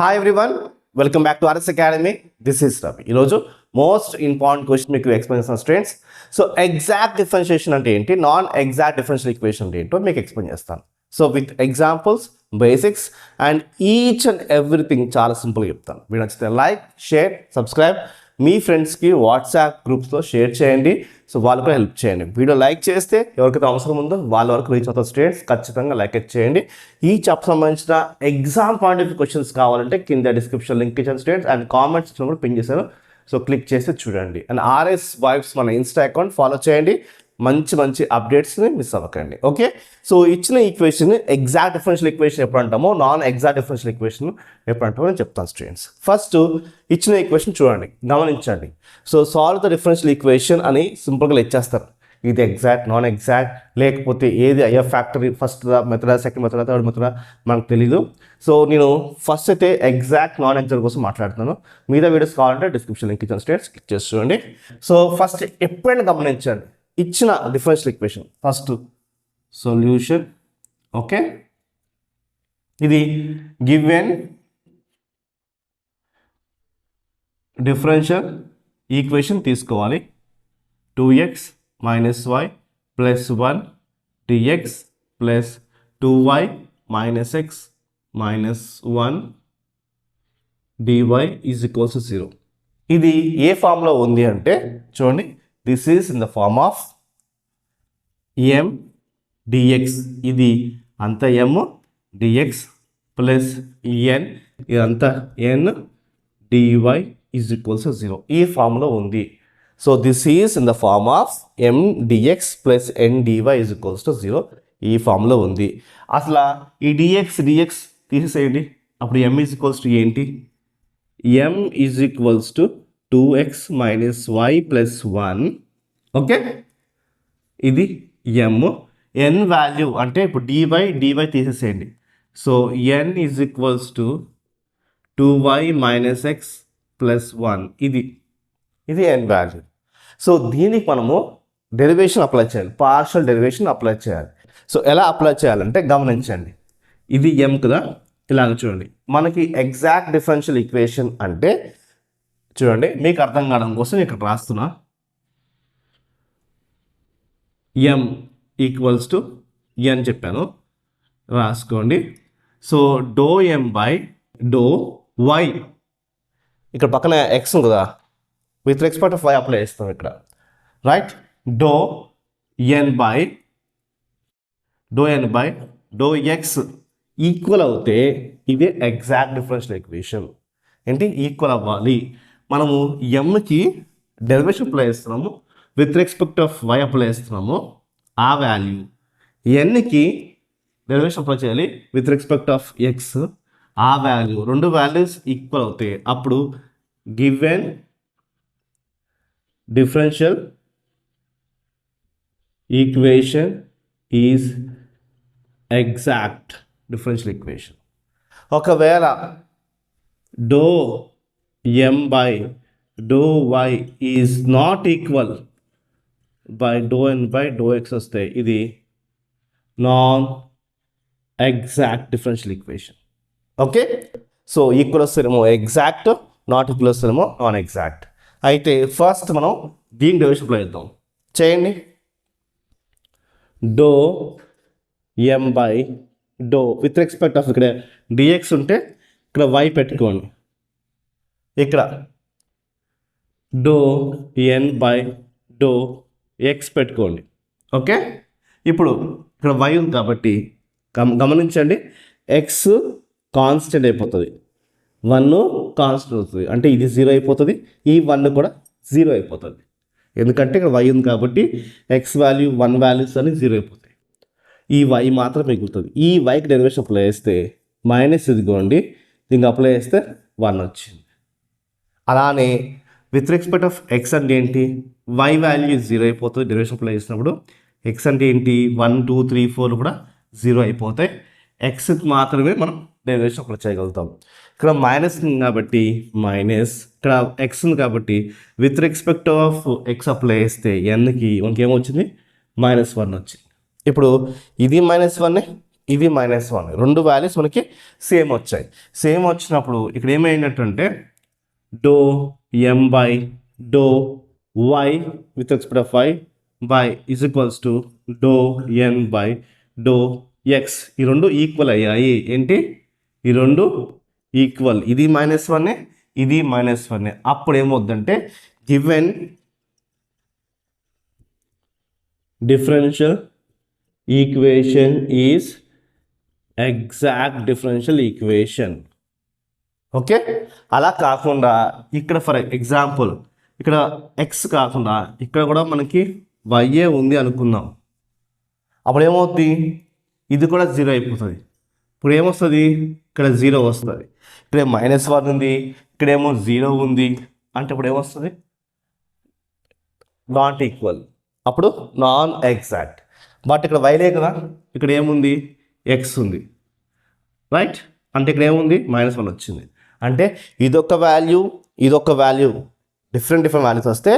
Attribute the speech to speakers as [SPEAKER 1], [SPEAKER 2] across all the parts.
[SPEAKER 1] Hi everyone, welcome back to RS academy. This is Ravi. ఈరోజు most important question మీకు explain చేస్తాను students. So exact differentiation అంటే ఏంటి, non exact differential equation అంటే ఏంటో మీకు ఎక్స్ప్లెయిన్ చేస్తాను. So with examples, basics and each and everything చాలా సింపుల్గా చెప్తాను. వీడియో నచ్చితే లైక్, షేర్, సబ్స్క్రైబ్, మీ ఫ్రెండ్స్కి వాట్సాప్ గ్రూప్స్లో షేర్ చేయండి. సో వాళ్ళు కూడా హెల్ప్ చేయండి. వీడియో లైక్ చేస్తే ఎవరికైతే అవసరం ఉందో వాళ్ళ వరకు రీచ్ అవుతారు స్టూడెంట్స్. ఖచ్చితంగా లైక్ చేయండి. ఈ చాప్టర్ సంబంధించిన ఎగ్జామ్ పాయింట్ ఆఫ్ క్వశ్చన్స్ కావాలంటే కింద డిస్క్రిప్షన్ లింక్ ఇచ్చాను స్టూడెంట్స్, అండ్ కామెంట్స్ కూడా పిన్ చేశాను. సో క్లిక్ చేసి చూడండి. అండ్ ఆర్ఎస్ వైబ్స్ మన ఇన్స్టా అకౌంట్ ఫాలో చేయండి. మంచి మంచి అప్డేట్స్ని మిస్ అవ్వకండి. ఓకే, సో ఇచ్చిన ఈక్వేషన్ ఎగ్జాక్ట్ డిఫరెన్షియల్ ఈక్వేషన్ ఎప్పుడు అంటామో, నాన్ ఎగ్జాక్ట్ డిఫరెన్షియల్ ఈక్వేషన్ ఎప్పుడు అంటామో నేను చెప్తాను స్టూడెంట్స్. ఫస్ట్ ఇచ్చిన ఈక్వేషన్ చూడండి, గమనించండి. So solve the differential equation అని సింపుల్గా ఇచ్చేస్తారు. ఇది ఎగ్జాక్ట్, నాన్ ఎగ్జాక్ట్, లేకపోతే ఏది అయ్యే ఫ్యాక్టరీ, ఫస్ట్ మెథడా, సెకండ్ మెథడా, థర్డ్ మెథడా మనకు తెలీదు. సో నేను ఫస్ట్ అయితే ఎగ్జాక్ట్, నాన్ ఎగ్జాక్ట్ కోసం మాట్లాడుతున్నాను. మిగతా వీడియోస్ కావాలంటే డిస్క్రిప్షన్ లింక్ ఇచ్చాను స్టూడెంట్స్, క్లిక్ చేసి చూడండి. సో ఫస్ట్ ఎప్పుడైనా గమనించండి, ఇచ్చిన differential equation first solution. Okay, ఇది గివెన్ డిఫరెన్షియల్ ఈక్వేషన్ తీసుకోవాలి. 2x minus y plus 1 dx plus 2y minus x minus 1 dy is equals to 0. ఇది ఏ ఫామ్లో ఉంది అంటే చూడండి, this is in the form of m dx. ఇది అంత m dx ప్లస్ n, ఇదంతా n dy is equals to 0. ఈ ఫామ్లో ఉంది. So this is in the form of m dx plus n dy is equals to 0. ఈ ఫామ్లో ఉంది. అసలు ఈ dx తీసేసేయండి. అప్పుడు m ఈజ్ ఈక్వల్స్ టు ఏంటి, m is equals to 2x minus y plus 1. Okay, ఇది m. n వాల్యూ అంటే ఇప్పుడు dy తీసేసేయండి. So n is equals to 2y minus x plus 1. ఇది n వాల్యూ. సో దీనికి మనము డెరివేషన్ అప్లై చేయాలి, partial derivation apply చేయాలి. సో ఎలా అప్లై చేయాలంటే గమనించండి, ఇది m కదా, ఇలాగ చూడండి. మనకి ఎగ్జాక్ట్ డిఫరెన్షియల్ ఈక్వేషన్ అంటే చూడండి, మీకు అర్థం కావడం కోసం ఇక్కడ రాస్తున్నా. m ఈక్వల్స్ టు n చెప్పాను, రాసుకోండి. So do m by do y, ఇక్కడ పక్కన x ఉంది కదా, with respect of y apply చేస్తాం ఇక్కడ, right. Do n by do x equal అవుతే ఇదే ఎగ్జాక్ట్ డిఫరెన్షియల్ ఈక్వేషన్. ఏంటి, ఈక్వల్ అవ్వాలి. మనము mకి డెరివేషన్ అప్లై చేస్తున్నాము, with respect of y apply చేస్తున్నాము, ఆ వాల్యూ nకి డెరివేషన్ అప్లై చేయాలి విత్ రెస్పెక్ట్ ఆఫ్ x, ఆ వాల్యూ, రెండు వాల్యూస్ ఈక్వల్ అవుతాయి. అప్పుడు given differential equation is exact differential equation. ఒకవేళ do m by do y is not equal by do n by do x వస్తే ఇది non exact differential equation. Okay, so equal వస్తేనేమో exact, not equal వస్తేనేమో non exact. అయితే first మనం దీని derivation apply చేద్దాం. చేయండి. Do m by do with respect of, ఇక్కడ dx ఉంటే ఇక్కడ y పెట్టుకోండి, ఇక్కడ do n by do x పెట్టుకోండి. ఓకే, ఇప్పుడు ఇక్కడ y ఉంది కాబట్టి గమనించండి, x కాన్స్టెంట్ అయిపోతుంది, 1 కాన్స్టెంట్ అవుతుంది, అంటే ఇది 0 అయిపోతుంది, ఈ 1 కూడా 0 అయిపోతుంది. ఎందుకంటే ఇక్కడ y ఉంది కాబట్టి x వాల్యూ 1 వాల్యూస్ అని 0 అయిపోతాయి, ఈ y మాత్రం మిగులుతుంది. ఈ yకి డెరివేషన్ అప్లై చేస్తే మైనస్ ఇదిగోండి, దీనికి అప్లై చేస్తే 1 వచ్చింది. అలానే విత్ రెస్పెక్ట్ ఆఫ్ x అంటే ఏంటి, y వాల్యూ 0 అయిపోతుంది డెరివేషన్ అప్లై చేసినప్పుడు. x అంటే ఏంటి, 1 2 3 4 కూడా 0 అయిపోతాయి. xకి మాత్రమే మనం డెరివేషన్ అప్లై చేయగలుగుతాం. ఇక్కడ మైనస్ ఉంది కాబట్టి మైనస్, ఇక్కడ x ఉంది కాబట్టి with respect of x apply చేస్తే nకి మనకి ఏమొచ్చింది, -1 వచ్చింది. ఇప్పుడు ఇది -1, ఇది -1, రెండు వాల్యూస్ మనకి సేమ్ వచ్చాయి. సేమ్ వచ్చినప్పుడు ఇక్కడ ఏమైనట్టు do M by do Y with respect of Y by is equals to do N by do X. ఈ రెండు ఈక్వల్ అయ్యాయి. ఏంటి ఈ రెండు ఈక్వల్, ఇది -1 ఇది -1. అప్పుడు ఏమవుద్దంటే given differential equation is exact differential equation. Okay, అలా కాకుండా ఇక్కడ ఫర్ ఎగ్జాంపుల్ ఇక్కడ ఎక్స్ కాకుండా ఇక్కడ కూడా మనకి వైఏ ఉంది అనుకుందాం. అప్పుడు ఏమవుతుంది, ఇది కూడా 0 అయిపోతుంది. ఇప్పుడు ఏమొస్తుంది, ఇక్కడ 0 వస్తుంది. ఇక్కడ -1 ఉంది, ఇక్కడేమో 0 ఉంది. అంటే ఇప్పుడు ఏమొస్తుంది, నాట్ ఈక్వల్, అప్పుడు నాన్ ఎగ్జాక్ట్. బట్ ఇక్కడ వైలే కదా, ఇక్కడ ఏముంది ఎక్స్ ఉంది, రైట్. అంటే ఇక్కడ ఏముంది -1 వచ్చింది. అంటే ఇదొక వాల్యూ ఇదొక వాల్యూ డిఫరెంట్ వాల్యూస్ వస్తే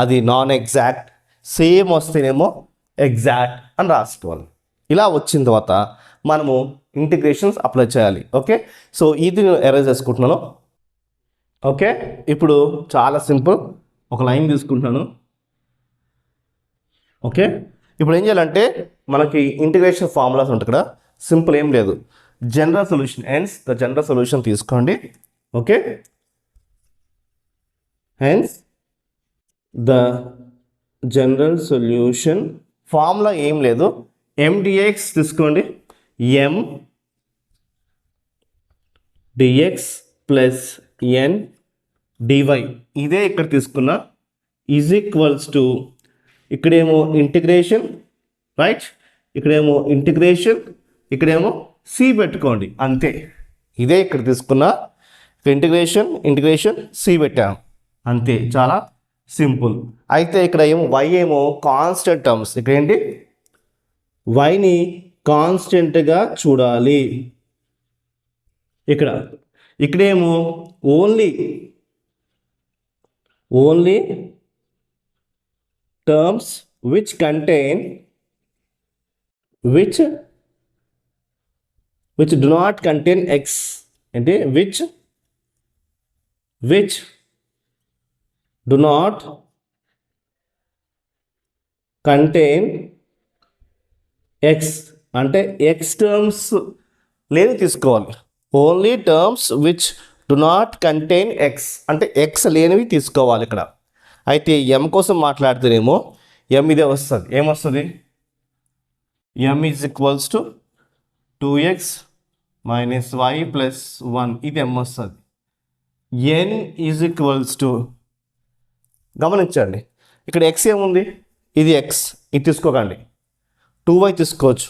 [SPEAKER 1] అది నాన్ ఎగ్జాక్ట్, సేమ్ వస్తేనేమో ఎగ్జాక్ట్ అని రాసుకోవాలి. ఇలా వచ్చిన తర్వాత మనము ఇంటిగ్రేషన్స్ అప్లై చేయాలి. ఓకే, సో ఇది నేను ఎరేజ్ చేసుకుంటున్నాను. ఓకే, ఇప్పుడు చాలా సింపుల్, ఒక లైన్ తీసుకుంటున్నాను. ఓకే, ఇప్పుడు ఏం చేయాలంటే మనకి ఇంటిగ్రేషన్ ఫార్ములాస్ ఉంటాయి ఇక్కడ. సింపుల్ ఏం లేదు, general solution hence the general solution తీసుకోండి. Okay, hence the general solution formula ఏం లేదు, MDX తీసుకోండి. M dx plus n dy ఇదే ఇక్కడ తీసుకున్న ఈజ్ ఈక్వల్స్ టు ఇక్కడేమో ఇంటిగ్రేషన్, రైట్, ఇక్కడేమో ఇంటిగ్రేషన్, ఇక్కడేమో సి పెట్టుకోండి అంతే. ఇదే ఇక్కడ తీసుకున్న ఇంటిగ్రేషన్ సి పెట్టాము అంతే, చాలా సింపుల్. అయితే ఇక్కడ ఏమో y ఏమో కాన్స్టెంట్ టర్మ్స్, ఇక్కడ ఏంటి వైని కాన్స్టెంట్గా చూడాలి. ఇక్కడేమో only terms which contain which do not contain x, అంటే which do not contain x అంటే x టర్మ్స్ లేదు తీసుకోవాలి. Only terms which do not contain X అంటే ఎక్స్ లేనివి తీసుకోవాలి ఇక్కడ. అయితే ఎం కోసం మాట్లాడితేనేమో ఎం ఇదే వస్తుంది. ఏమొస్తుంది, M is equals to 2x minus Y plus 1, ఇది ఎం వస్తుంది. ఎన్ ఈజ్ ఈక్వల్స్ టు, గమనించండి ఇక్కడ ఎక్స్ ఏముంది, ఇది ఎక్స్, ఇది తీసుకోకండి, 2y తీసుకోవచ్చు,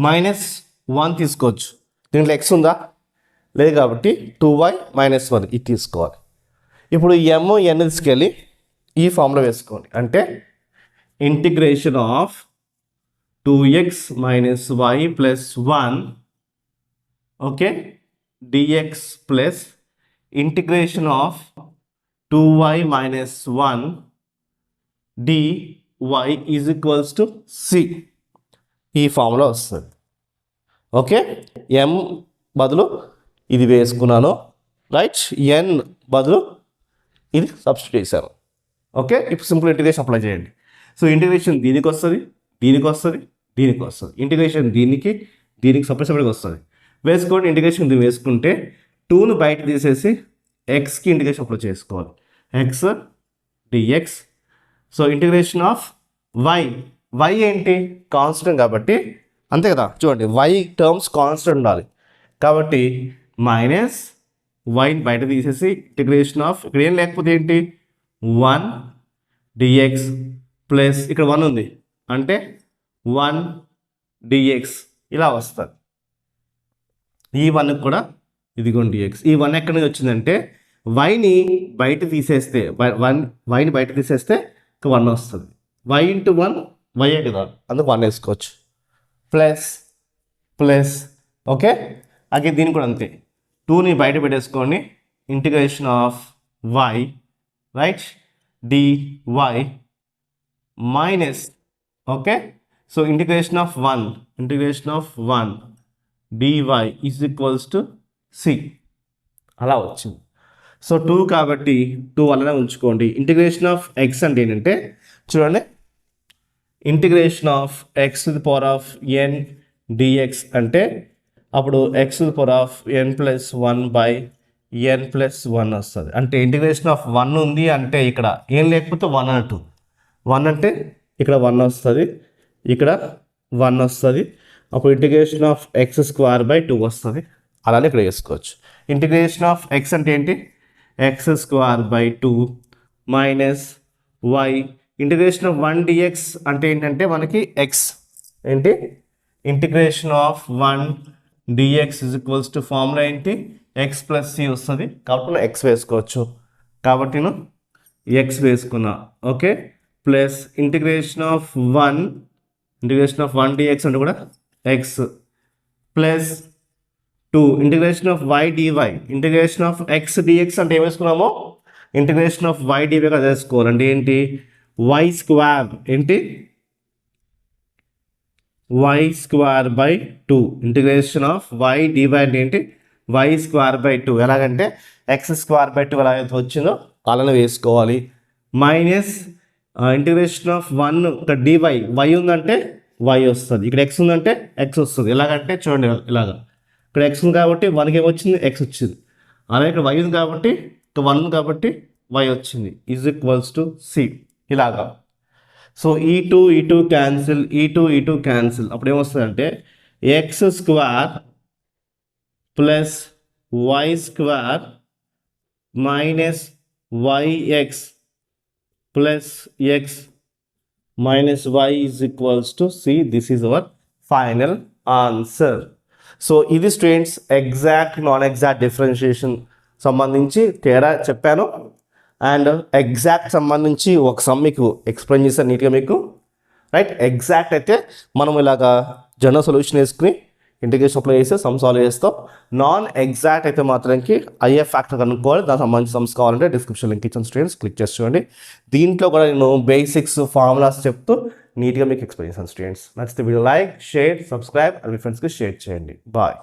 [SPEAKER 1] -1 తీసుకోవచ్చు. దీంట్లో ఎక్స్ ఉందా, లేదు కాబట్టి 2y - 1 ఇది తీసుకోవాలి. ఇప్పుడు ఎమ్ ఎన్ తీసుకెళ్ళి ఈ ఫామ్లో వేసుకోండి. అంటే integration of 2x - y plus 1 okay dx plus integration of 2y - 1 dy is equals to C. ఈ ఫార్ములా వస్తుంది. ఓకే, ఎం బదులు ఇది వేసుకున్నాను, రైట్, ఎన్ బదులు ఇది సబ్స్టిట్యూట్ చేశాను. ఓకే, ఇప్పుడు సింపుల్ ఇంటిగ్రేషన్ అప్లై చేయండి. సో ఇంటిగ్రేషన్ దీనికి వస్తుంది, దీనికి వస్తుంది, దీనికి వస్తుంది. ఇంటిగ్రేషన్ దీనికి సపరేట్గా వస్తుంది. వేసుకోండి. ఇంటిగ్రేషన్ దీన్ని వేసుకుంటే 2ను బయట తీసేసి ఎక్స్కి ఇంటిగ్రేషన్ అప్లై చేసుకోవాలి. X DX. So integration of Y ఏంటి, కాన్స్టెంట్ కాబట్టి అంతే కదా. చూడండి వై టర్మ్స్ కాన్స్టెంట్ ఉండాలి కాబట్టి మైనస్ వైని బయట తీసేసి ఇంటిగ్రేషన్ ఆఫ్ ఇక్కడ ఏం లేకపోతే ఏంటి 1 dx ప్లస్ ఇక్కడ 1 ఉంది అంటే 1 dx ఇలా వస్తుంది. ఈ 1 కూడా ఇదిగోండి dx. ఈ 1 ఎక్కడి నుంచి వచ్చిందంటే వైని బయట తీసేస్తే వైని బయట తీసేస్తే 1 వస్తుంది. y ఇంటూ 1 వైయే కదా, అందుకు 1 వేసుకోవచ్చు. ప్లస్ ఓకే, అలాగే దీన్ని కూడా అంతే. 2ని బయట పెట్టేసుకోండి. Integration of y right dy minus okay. So integration of 1 DY is equals to C అలా వచ్చింది. సో 2 కాబట్టి 2 అలానే ఉంచుకోండి. ఇంటిగ్రేషన్ ఆఫ్ ఎక్స్ అంటే ఏంటంటే చూడండి, integration of X to the power of N DX అంటే అప్పుడు X to the power of N plus 1 by N plus 1 వస్తుంది. అంటే ఇంటిగ్రేషన్ ఆఫ్ 1 ఉంది అంటే ఇక్కడ ఏం లేకపోతే 1 అంటూ 1 అంటే ఇక్కడ 1 వస్తుంది, ఇక్కడ 1 వస్తుంది. అప్పుడు integration of X square by 2 వస్తుంది. అలానే ఇక్కడ వేసుకోవచ్చు. ఇంటిగ్రేషన్ ఆఫ్ ఎక్స్ అంటే ఏంటి, X square by 2 minus Y. Integration of 1 DX అంటే ఏంటంటే మనకి ఎక్స్ ఏంటి, integration of 1 DX is equals to formula ఏంటి, ఎక్స్ ప్లస్ సి వస్తుంది. కాబట్టి నేను ఎక్స్ వేసుకోవచ్చు, కాబట్టి నేను ఎక్స్ వేసుకున్నా. Okay, plus integration of 1 DX అంటే కూడా X plus 2 integration of Y DY. Integration of X DX అంటే ఏం వేసుకున్నామో ఇంటిగ్రేషన్ ఆఫ్ వై డివై కదా వేసుకోవాలి. అంటే ఏంటి, వై స్క్వేర్ ఏంటి, Y square by 2. Integration of Y DY అంటే ఏంటి, వై స్క్వేర్ బై 2. ఎలాగంటే ఎక్స్ స్క్వేర్ బై 2 ఎలాగైతే వచ్చిందో అలానే వేసుకోవాలి. మైనస్ ఇంటిగ్రేషన్ ఆఫ్ 1 ఇక్కడ డివై, వై ఉందంటే వై వస్తుంది, ఇక్కడ ఎక్స్ ఉందంటే ఎక్స్ వస్తుంది. ఎలాగంటే చూడండి, ఇలాగా ఇక్కడ ఎక్స్ ఉంది కాబట్టి 1కి ఏమొచ్చింది, ఎక్స్ వచ్చింది. అలాగే ఇక్కడ వై ఉంది కాబట్టి ఇక్కడ 1 ఉంది కాబట్టి వై వచ్చింది. ఈజ్ ఈక్వల్స్ టు సి ఇలాగా. సో ఈ టూ క్యాన్సిల్, ఈ టూ క్యాన్సిల్. అప్పుడు ఏమొస్తుందంటే X square plus Y square minus Y X plus X minus Y is equals to C. This is our final answer. So ఇది students exact non exact differentiation సంబంధించి తేడా చెప్పాను. And exact సంబంధించి ఒక some మీకు explain చేశాను నీట్గా మీకు, రైట్. ఎగ్జాక్ట్ అయితే మనం ఇలాగా జనరల్ సొల్యూషన్ వేసుకుని ఇంటిగ్రేషన్ అప్లై చేస్తే సమ్ సాల్వ్ చేస్తాం. నాన్ ఎగ్జాక్ట్ అయితే మాత్రానికి ఐఎఫ్ ఫ్యాక్టర్ కనుక్కోవాలి. దానికి సంబంధించి సమ్స్ కావాలంటే డిస్క్రిప్షన్ లింక్ ఇచ్చిన స్టూడెంట్స్ క్లిక్ చేసి చూడండి. దీంట్లో కూడా నేను బేసిక్స్ ఫార్ములాస్ చెప్తూ నీట్గా మీకు ఎక్స్ప్లెయిన్ చేశాను స్టూడెంట్స్. నచ్చితే video like, share, subscribe and మీ ఫ్రెండ్స్కి షేర్ చేయండి. బాయ్.